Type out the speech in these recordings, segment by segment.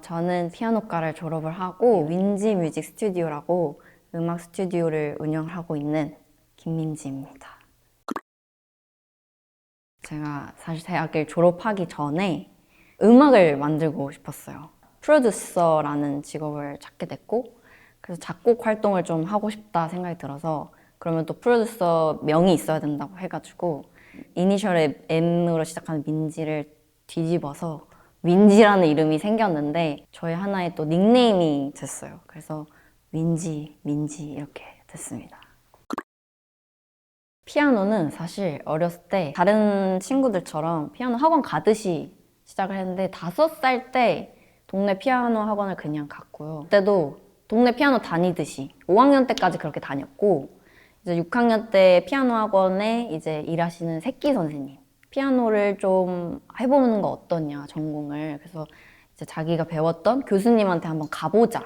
저는 피아노과를 졸업을 하고 윈지 뮤직 스튜디오라고 음악 스튜디오를 운영하고 있는 김민지입니다. 제가 사실 대학을 졸업하기 전에 음악을 만들고 싶었어요. 프로듀서라는 직업을 찾게 됐고, 그래서 작곡 활동을 좀 하고 싶다 생각이 들어서, 그러면 또 프로듀서 명이 있어야 된다고 해가지고 이니셜에 M으로 시작하는 민지를 뒤집어서 윈지라는 이름이 생겼는데, 저의 하나의 또 닉네임이 됐어요. 그래서 윈지, 민지 이렇게 됐습니다. 피아노는 사실 어렸을 때 다른 친구들처럼 피아노 학원 가듯이 시작을 했는데, 5살 때 동네 피아노 학원을 그냥 갔고요. 그때도 동네 피아노 다니듯이 5학년 때까지 그렇게 다녔고, 이제 6학년 때 피아노 학원에 이제 일하시는 새끼 선생님, 피아노를 좀 해보는 거 어떠냐, 전공을. 그래서 이제 자기가 배웠던 교수님한테 한번 가보자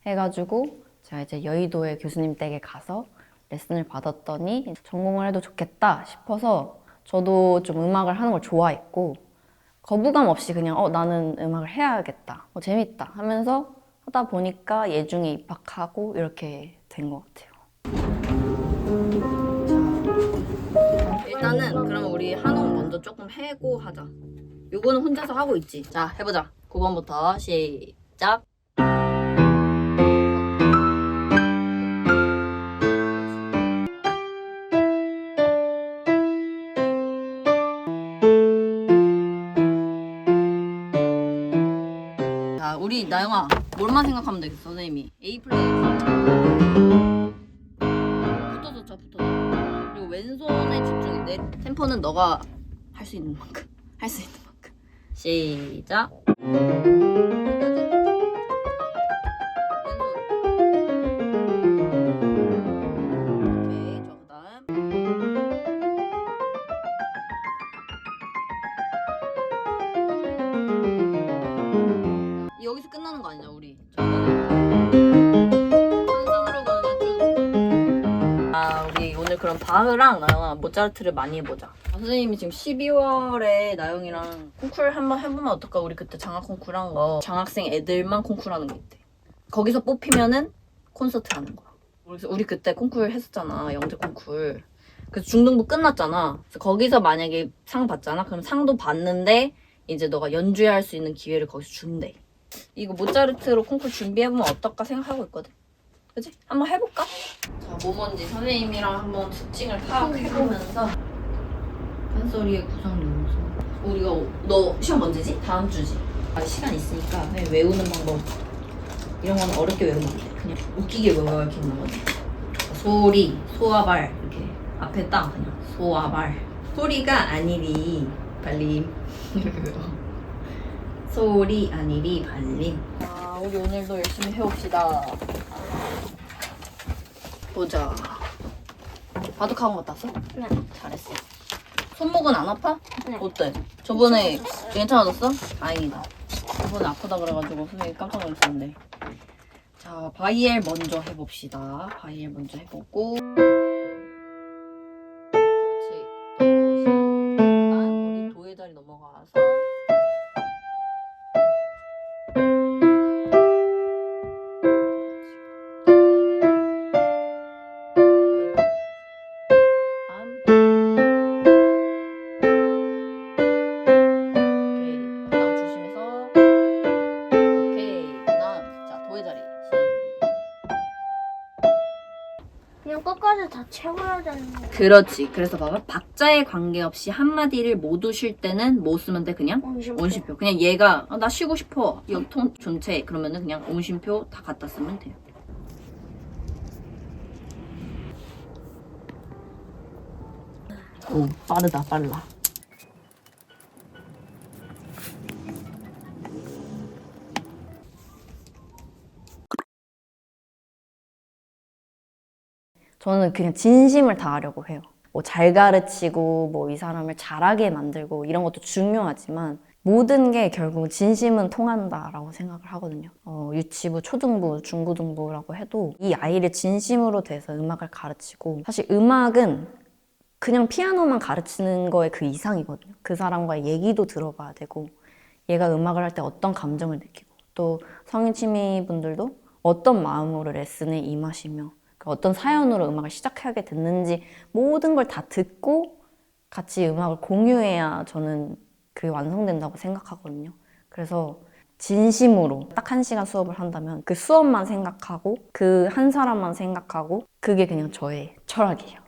해가지고 제가 이제 여의도의 교수님 댁에 가서 레슨을 받았더니 전공을 해도 좋겠다 싶어서, 저도 좀 음악을 하는 걸 좋아했고 거부감 없이 그냥 나는 음악을 해야겠다, 재밌다 하면서 하다 보니까 예중에 입학하고 이렇게 된 것 같아요. 일단은 그럼 우리 한옥 먼저 조금 해고 하자. 요거는 혼자서 하고 있지. 자, 해보자. 9번부터 시작. 자, 우리 나영아, 뭘만 생각하면 되겠어, 선생님이. A 플레이. 붙어서 쳐, 붙어서. 그리고 왼손에 집중해. 템포는 너가 할 수 있는 만큼. 할 수 있는 만큼. 시작. 오케이, 좋아. 그다음. 여기서 끝나는 거 아니냐, 우리. 천성으로 그냥 쭉. 우리 오늘 그럼 바흐랑 나영아 모차르트를 많이 해보자. 선생님이 지금 12월에 나영이랑 콩쿠르 한번 해보면 어떨까? 우리 그때 장학 콩쿠르 한 거, 장학생 애들만 콩쿠르 하는 게 있대. 거기서 뽑히면은 콘서트 하는 거야. 그래서 우리 그때 콩쿠르 했었잖아, 영재 콩쿠르. 그래서 중등부 끝났잖아. 그래서 거기서 만약에 상 받잖아. 그럼 상도 받는데 이제 너가 연주할 수 있는 기회를 거기서 준대. 이거 모차르트로 콩쿠르 준비해보면 어떨까 생각하고 있거든. 그치? 한번 해볼까? 자, 뭐 뭔지 선생님이랑 한번 특징을 파악해보면서 판소리의 구성 요소. 우리가 너 시험 언제지? 다음 주지? 아직 시간 있으니까 그냥 외우는 방법, 이런 건 어렵게 외우면 안 돼. 그냥 웃기게 외워야겠는 거지. 소리, 소와발 이렇게 앞에 딱 그냥 소와발. 소리가 아니리 발림 이렇게 외워. 소리 아니리 발림. 우리 오늘도 열심히 해봅시다. 보자. 바둑학원 갔다 왔어? 네. 잘했어. 손목은 안 아파? 네. 어때? 저번에 괜찮아졌어? 다행이다. 저번에 아프다 그래가지고 선생님이 깜짝 놀랐었는데. 자, 바이엘 먼저 해봅시다. 바이엘 먼저 해보고. 그렇지. 그다음 우리 도의 자리 넘어가서. 그냥 끝까지 다 채워야 되는 거. 그렇지. 그래서 봐봐. 박자에 관계없이 한마디를 모두 쉴 때는 뭐 쓰면 돼? 그냥 온심표. 온심표. 그냥 얘가 나 쉬고 싶어. 여기 통 존체. 그러면은 그냥 온심표 다 갖다 쓰면 돼요. 오, 빠르다, 빨라. 저는 그냥 진심을 다하려고 해요. 뭐 잘 가르치고 뭐 이 사람을 잘하게 만들고 이런 것도 중요하지만, 모든 게 결국 진심은 통한다라고 생각을 하거든요. 유치부, 초등부, 중고등부라고 해도 이 아이를 진심으로 대해서 음악을 가르치고, 사실 음악은 그냥 피아노만 가르치는 거에 그 이상이거든요. 그 사람과의 얘기도 들어봐야 되고, 얘가 음악을 할 때 어떤 감정을 느끼고 또 성인 취미분들도 어떤 마음으로 레슨에 임하시며 어떤 사연으로 음악을 시작하게 됐는지 모든 걸 다 듣고 같이 음악을 공유해야 저는 그게 완성된다고 생각하거든요. 그래서 진심으로 딱 1시간 수업을 한다면 그 수업만 생각하고 그 한 사람만 생각하고 그게 그냥 저의 철학이에요.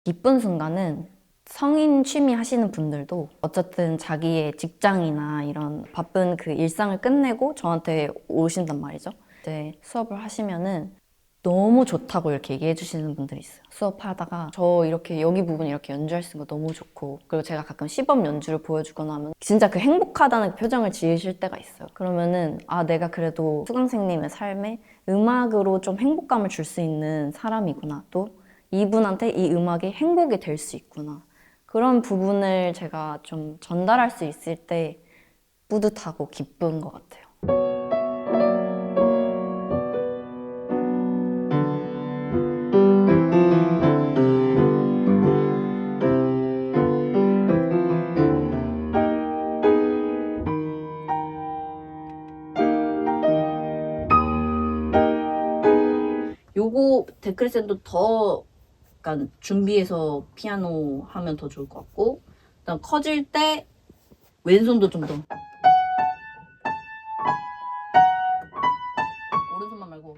기쁜 순간은 성인 취미 하시는 분들도 어쨌든 자기의 직장이나 이런 바쁜 그 일상을 끝내고 저한테 오신단 말이죠. 이제 수업을 하시면은 너무 좋다고 이렇게 얘기해 주시는 분들이 있어요. 수업하다가 저 이렇게 여기 부분 이렇게 연주할 수 있는 거 너무 좋고, 그리고 제가 가끔 시범 연주를 보여주거나 하면 진짜 그 행복하다는 표정을 지으실 때가 있어요. 그러면은 아, 내가 그래도 수강생님의 삶에 음악으로 좀 행복감을 줄 수 있는 사람이구나, 또 이분한테 이 음악이 행복이 될 수 있구나, 그런 부분을 제가 좀 전달할 수 있을 때 뿌듯하고 기쁜 것 같아요. 요거 데크레센도 더 약간 준비해서 피아노 하면 더 좋을 것 같고, 그다음 커질 때 왼손도 좀 더, 오른손만 말고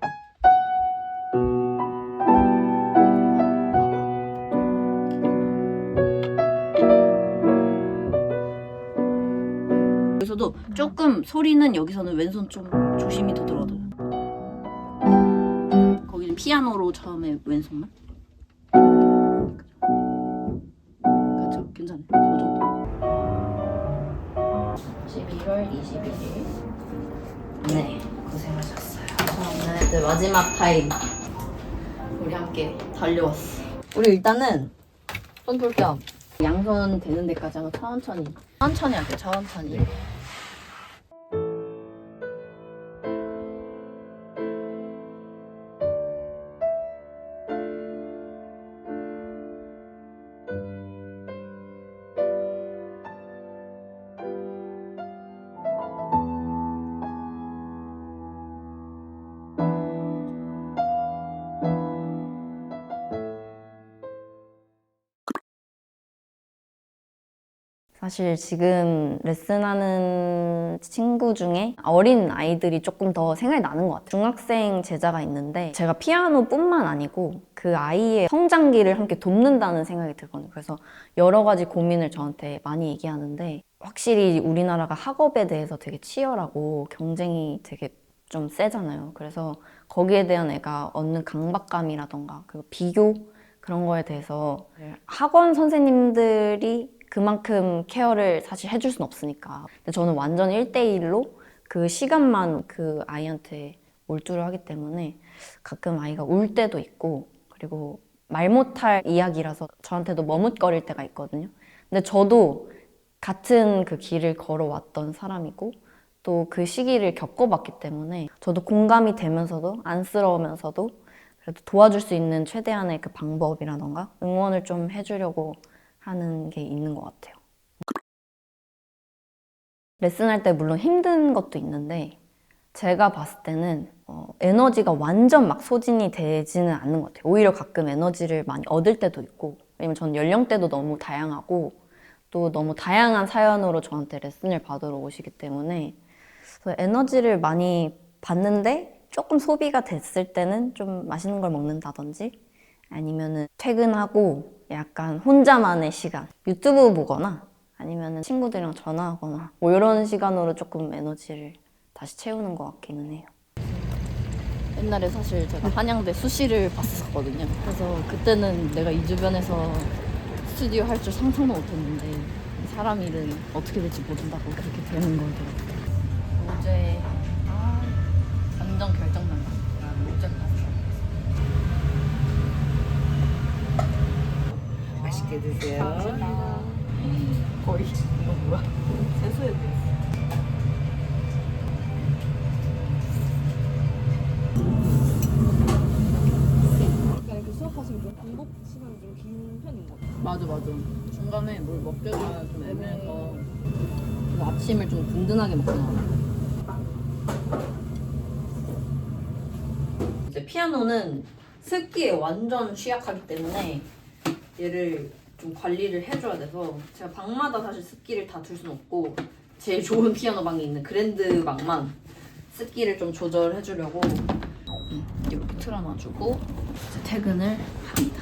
여기서도 조금 소리는 여기서는 왼손 좀 조심히 더 들어도 돼요. 거기는 피아노로 처음에 왼손만. 그렇죠, 괜찮아요. 그 정도. 11월 21일. 네, 고생하셨어요. 저는 이제 마지막 타임 우리 함께 달려왔어. 우리 일단은 손 풀 겸 양손 되는 데까지 한번 천천히 할게요. 천천히. 사실 지금 레슨하는 친구 중에 어린 아이들이 조금 더 생각이 나는 것 같아요. 중학생 제자가 있는데 제가 피아노뿐만 아니고 그 아이의 성장기를 함께 돕는다는 생각이 들거든요. 그래서 여러 가지 고민을 저한테 많이 얘기하는데, 확실히 우리나라가 학업에 대해서 되게 치열하고 경쟁이 되게 좀 세잖아요. 그래서 거기에 대한 애가 얻는 강박감이라던가 그리고 비교, 그런 거에 대해서 학원 선생님들이 그만큼 케어를 사실 해줄 순 없으니까. 근데 저는 완전 1대1로 그 시간만 그 아이한테 몰두를 하기 때문에 가끔 아이가 울 때도 있고, 그리고 말 못할 이야기라서 저한테도 머뭇거릴 때가 있거든요. 근데 저도 같은 그 길을 걸어왔던 사람이고 또 그 시기를 겪어봤기 때문에 저도 공감이 되면서도 안쓰러우면서도 그래도 도와줄 수 있는 최대한의 그 방법이라던가 응원을 좀 해주려고 하는 게 있는 것 같아요. 레슨할 때 물론 힘든 것도 있는데 제가 봤을 때는 에너지가 완전 막 소진이 되지는 않는 것 같아요. 오히려 가끔 에너지를 많이 얻을 때도 있고, 왜냐면 저는 연령대도 너무 다양하고 또 너무 다양한 사연으로 저한테 레슨을 받으러 오시기 때문에 그래서 에너지를 많이 받는데 조금 소비가 됐을 때는 좀 맛있는 걸 먹는다든지 아니면은 퇴근하고 약간 혼자만의 시간, 유튜브 보거나 아니면은 친구들이랑 전화하거나 뭐 이런 시간으로 조금 에너지를 다시 채우는 것 같기는 해요. 옛날에 사실 제가 한양대 수시를 봤었거든요. 그래서 그때는 내가 이 주변에서 스튜디오 할 줄 상상도 못했는데 사람 일은 어떻게 될지 모른다고 그렇게 되는 거더라고요. 어제 완전 결정난다. 맛있게 드세요. 거의 이거 뭐야? 세수해 돼. 약간 이렇게 수업하시면 좀 공복 시간이 좀 긴 편인 것 같아요. 맞아. 중간에 뭘 먹기가 좀 애매해서. 그래서 아침을 좀 든든하게 먹구나. 이제 피아노는 습기에 완전 취약하기 때문에 얘를 좀 관리를 해줘야 돼서 제가 방마다 사실 습기를 다 둘 수는 없고 제일 좋은 피아노 방에 있는 그랜드 방만 습기를 좀 조절해주려고 이렇게 틀어놔주고 이제 퇴근을 합니다.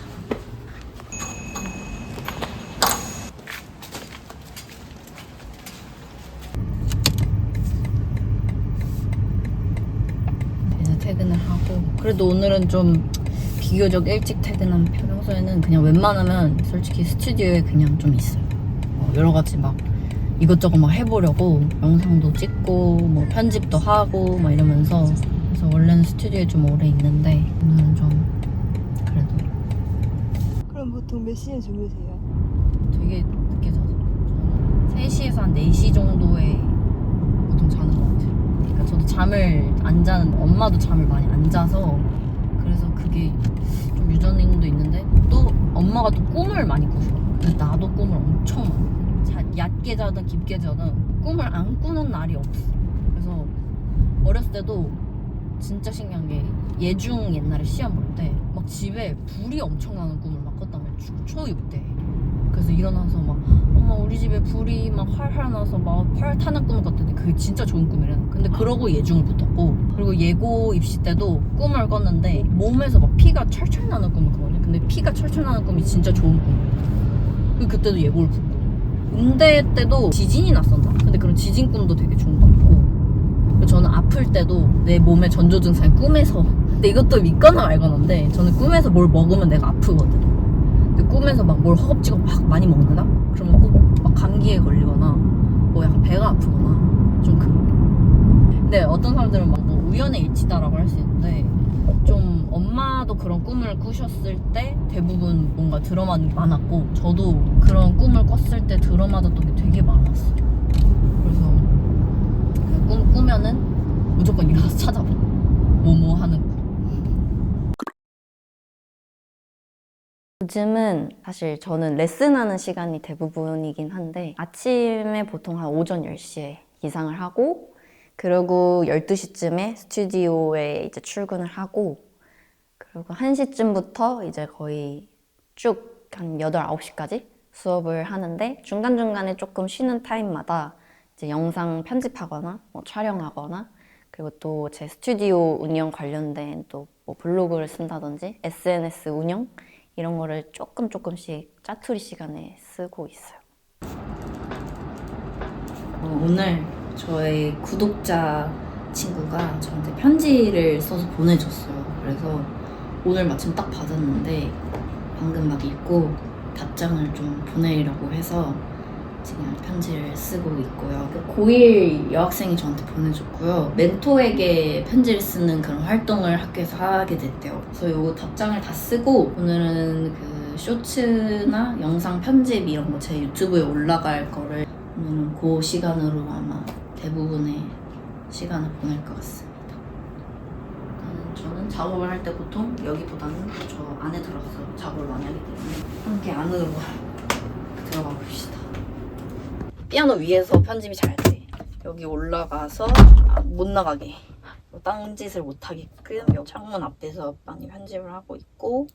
이제 퇴근을 하고 그래도 오늘은 좀 비교적 일찍 퇴근한 편. 평소에는 그냥 웬만하면 솔직히 스튜디오에 그냥 좀 있어요. 여러 가지 막 이것저것 막 해보려고 영상도 찍고 뭐 편집도 하고 막 이러면서 그래서 원래는 스튜디오에 좀 오래 있는데 오늘은 좀 그래도. 그럼 보통 몇 시에 주무세요? 되게 늦게 자서 저는 3시에서 한 4시 정도에 보통 자는 것 같아요. 그러니까 저도 잠을 안 자는 엄마도 잠을 많이 안 자서 그래서 그게 좀 유전인도 있는데 또 엄마가 또 꿈을 많이 꾸셔. 근데 나도 꿈을 엄청 많이 꿔. 얕게 자든 깊게 자든 꿈을 안 꾸는 날이 없어. 그래서 어렸을 때도 진짜 신기한 게 예중 옛날에 시험 볼 때 막 집에 불이 엄청 나는 꿈을 막 꿨단 말이야. 초6 때. 그래서 일어나서 막 엄마 우리 집에 불이 막 활활 나서 막 활 타는 꿈을 꿨더니 그게 진짜 좋은 꿈이래. 근데 그러고 예중을 붙었고 그리고 예고 입시 때도 꿈을 꿨는데 몸에서 막 피가 철철 나는 꿈을 꿨거든요. 근데 피가 철철 나는 꿈이 진짜 좋은 꿈이에요. 그때도 예고를 붙고 음대 때도 지진이 났었나? 근데 그런 지진 꿈도 되게 좋은 꿈이고 저는 아플 때도 내 몸의 전조 증상이 꿈에서 근데 이것도 믿거나 말거나인데 저는 꿈에서 뭘 먹으면 내가 아프거든. 근데 꿈에서 막 뭘 허겁지겁 막 많이 먹는다? 그러면 꼭 막 감기에 걸리거나 뭐 약간 배가 아프거나 좀 근데 어떤 사람들은 막 뭐 우연의 일치다라고 할 수 있는데 좀 엄마도 그런 꿈을 꾸셨을 때 대부분 뭔가 드라마는 많았고 저도 그런 꿈을 꿨을 때 드라마도 또 되게 많았어요. 그래서 그냥 꿈 꾸면은 무조건 일어나서 찾아봐. 뭐뭐 하는 꿈. 요즘은 사실 저는 레슨하는 시간이 대부분이긴 한데 아침에 보통 한 오전 10시에 기상을 하고 그리고 12시쯤에 스튜디오에 이제 출근을 하고 그리고 1시쯤부터 이제 거의 쭉 한 8, 9시까지 수업을 하는데 중간중간에 조금 쉬는 타임마다 이제 영상 편집하거나 뭐 촬영하거나 그리고 또 제 스튜디오 운영 관련된 또 뭐 블로그를 쓴다든지 SNS 운영 이런 거를 조금씩 짜투리 시간에 쓰고 있어요. 오늘 저의 구독자 친구가 저한테 편지를 써서 보내줬어요. 그래서 오늘 마침 딱 받았는데 방금 막 읽고 답장을 좀 보내려고 해서 지금 편지를 쓰고 있고요. 고1 여학생이 저한테 보내줬고요. 멘토에게 편지를 쓰는 그런 활동을 학교에서 하게 됐대요. 그래서 요 답장을 다 쓰고 오늘은 그 쇼츠나 영상 편집 이런 거 제 유튜브에 올라갈 거를 오늘은 그 시간으로 아마 대부분의 시간을 보낼 것 같습니다. 저는 작업을 할 때 보통 여기보다는 저 안에 들어가서 작업을 많이 하기 때문에 함께 안으로 들어가 봅시다. 피아노 위에서 편집이 잘 돼. 여기 올라가서 못 나가게 딴짓을 못 하게끔 여기 창문 앞에서 많이 편집을 하고 있고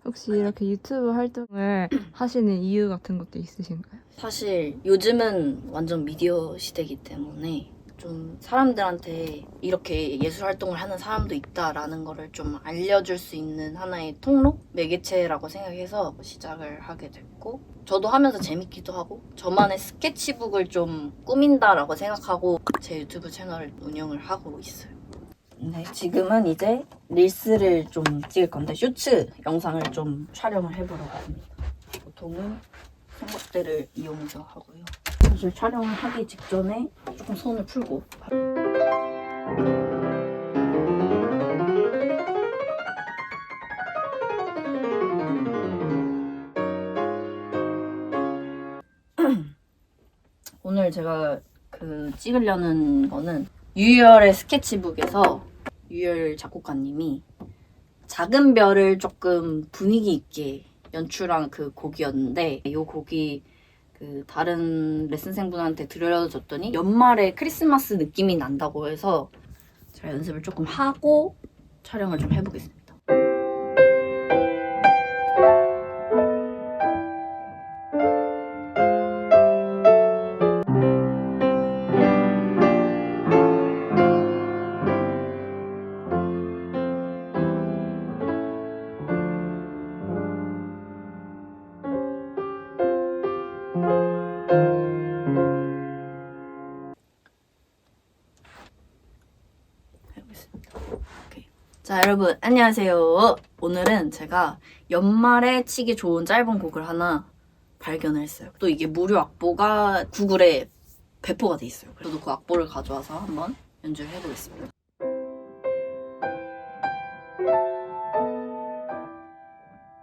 혹시 이렇게 유튜브 활동을 하시는 이유 같은 것도 있으신가요? 사실 요즘은 완전 미디어 시대이기 때문에 좀 사람들한테 이렇게 예술 활동을 하는 사람도 있다라는 거를 좀 알려줄 수 있는 하나의 통로? 매개체라고 생각해서 시작을 하게 됐고 저도 하면서 재밌기도 하고 저만의 스케치북을 좀 꾸민다라고 생각하고 제 유튜브 채널을 운영을 하고 있어요. 네, 지금은 이제 릴스를 좀 찍을 건데 쇼츠 영상을 좀 촬영을 해보려고 합니다. 보통은 삼각대를 이용해서 하고요. 사실 촬영을 하기 직전에 조금 손을 풀고 오늘 제가 찍으려는 거는 유열의 스케치북에서 유열 작곡가님이 작은 별을 조금 분위기 있게 연출한 그 곡이었는데 이 곡이 그 다른 레슨생분한테 들려줬더니 연말에 크리스마스 느낌이 난다고 해서 제가 연습을 조금 하고 촬영을 좀 해보겠습니다. 자, 여러분 안녕하세요. 오늘은 제가 연말에 치기 좋은 짧은 곡을 하나 발견을 했어요. 또 이게 무료 악보가 구글에 배포가 돼 있어요. 저도 그 악보를 가져와서 한번 연주를 해보겠습니다.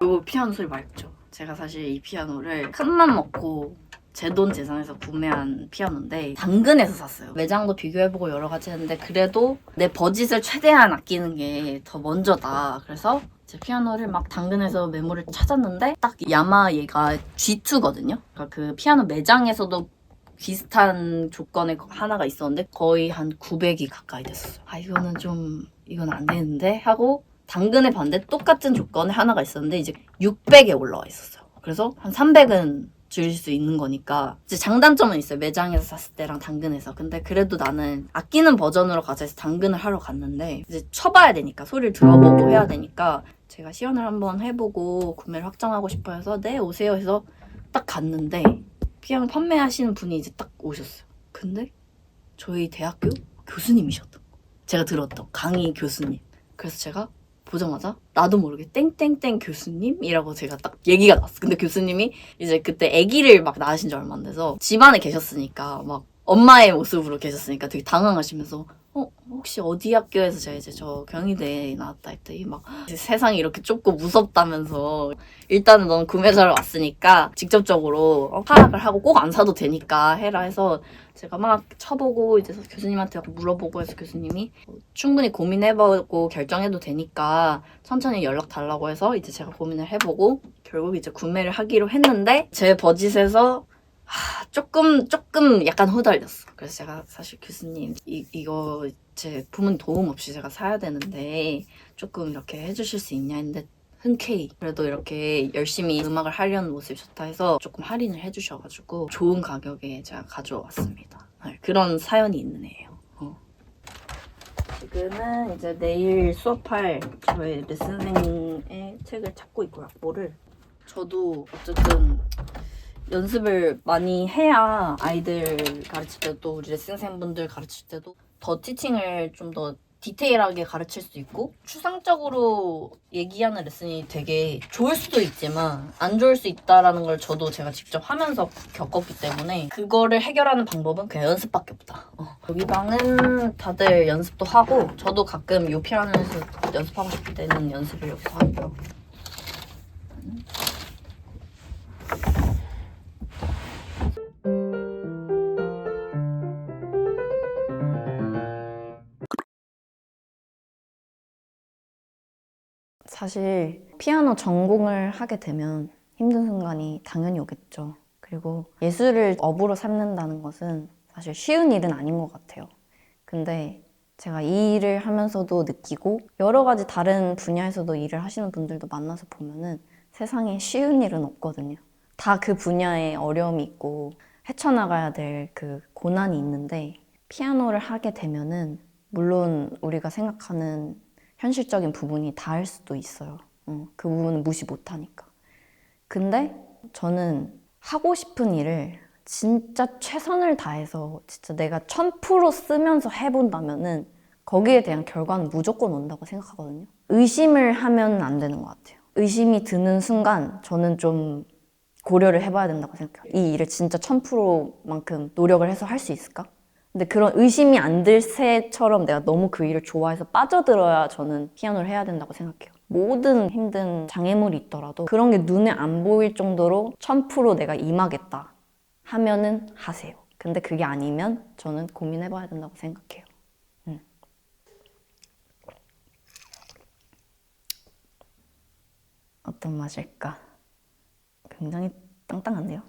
요 피아노 소리 맑죠? 제가 사실 이 피아노를 큰맘 먹고 제 돈 재산에서 구매한 피아노인데 당근에서 샀어요. 매장도 비교해보고 여러 가지 했는데 그래도 내 버짓을 최대한 아끼는 게 더 먼저다. 그래서 제 피아노를 막 당근에서 메모를 찾았는데 딱 야마 얘가 G2거든요. 그러니까 그 피아노 매장에서도 비슷한 조건의 하나가 있었는데 거의 한 900이 가까이 됐었어요. 아 이건 안 되는데 하고 당근에 봤는데 똑같은 조건의 하나가 있었는데 이제 600에 올라와 있었어요. 그래서 한 300은 줄일 수 있는 거니까 이제 장단점은 있어요. 매장에서 샀을 때랑 당근에서. 근데 그래도 나는 아끼는 버전으로 가자 해서 당근을 하러 갔는데 이제 쳐봐야 되니까 소리를 들어보고 해야 되니까 제가 시연을 한번 해보고 구매를 확정하고 싶어 해서 네 오세요 해서 딱 갔는데 피아노 판매하시는 분이 이제 딱 오셨어요. 근데 저희 대학교 교수님이셨던 거. 제가 들었던 강의 교수님. 그래서 제가 보자마자 나도 모르게 땡땡땡 교수님이라고 제가 딱 얘기가 났어. 근데 교수님이 이제 그때 아기를 막 낳으신 지 얼마 안 돼서 집안에 계셨으니까 막 엄마의 모습으로 계셨으니까 되게 당황하시면서 혹시 어디 학교에서 제가 이제 저 경희대에 나왔다 했더니 막 세상이 이렇게 좁고 무섭다면서 일단은 넌 구매자로 왔으니까 직접적으로 파악을 하고 꼭 안 사도 되니까 해라 해서 제가 막 쳐보고 이제 교수님한테 물어보고 해서 교수님이 충분히 고민해보고 결정해도 되니까 천천히 연락 달라고 해서 이제 제가 고민을 해보고 결국 이제 구매를 하기로 했는데 제 버짓에서 조금 약간 후달렸어. 그래서 제가 사실 교수님 이거 제 부모님 도움 없이 제가 사야 되는데 조금 이렇게 해주실 수 있냐 했는데 흔쾌히 그래도 이렇게 열심히 음악을 하려는 모습이 좋다 해서 조금 할인을 해주셔가지고 좋은 가격에 제가 가져왔습니다. 네, 그런 사연이 있는 애예요. 지금은 이제 내일 수업할 저의 레슨생의 책을 찾고 있고요. 악보를. 저도 어쨌든 연습을 많이 해야 아이들 가르칠 때도 우리 레슨생분들 가르칠 때도 더 티칭을 좀 더 디테일하게 가르칠 수 있고 추상적으로 얘기하는 레슨이 되게 좋을 수도 있지만 안 좋을 수 있다라는 걸 저도 제가 직접 하면서 겪었기 때문에 그거를 해결하는 방법은 그냥 연습밖에 없다. 여기 방은 다들 연습도 하고 저도 가끔 요 피아노에서 연습하고 싶을 때는 연습을 여기서 하고요. 사실 피아노 전공을 하게 되면 힘든 순간이 당연히 오겠죠. 그리고 예술을 업으로 삼는다는 것은 사실 쉬운 일은 아닌 것 같아요. 근데 제가 이 일을 하면서도 느끼고 여러 가지 다른 분야에서도 일을 하시는 분들도 만나서 보면은 세상에 쉬운 일은 없거든요. 다 그 분야에 어려움이 있고 헤쳐나가야 될 그 고난이 있는데 피아노를 하게 되면은 물론 우리가 생각하는 현실적인 부분이 다를 수도 있어요. 그 부분은 무시 못하니까. 근데 저는 하고 싶은 일을 진짜 최선을 다해서 진짜 내가 1000% 쓰면서 해본다면은 거기에 대한 결과는 무조건 온다고 생각하거든요. 의심을 하면 안 되는 것 같아요. 의심이 드는 순간 저는 좀 고려를 해봐야 된다고 생각해요. 이 일을 진짜 1000%만큼 노력을 해서 할 수 있을까? 근데 그런 의심이 안 들 새처럼 내가 너무 그 일을 좋아해서 빠져들어야 저는 피아노를 해야 된다고 생각해요. 모든 힘든 장애물이 있더라도 그런 게 눈에 안 보일 정도로 1000% 내가 임하겠다 하면은 하세요. 근데 그게 아니면 저는 고민해봐야 된다고 생각해요. 어떤 맛일까? 굉장히 땅땅한데요?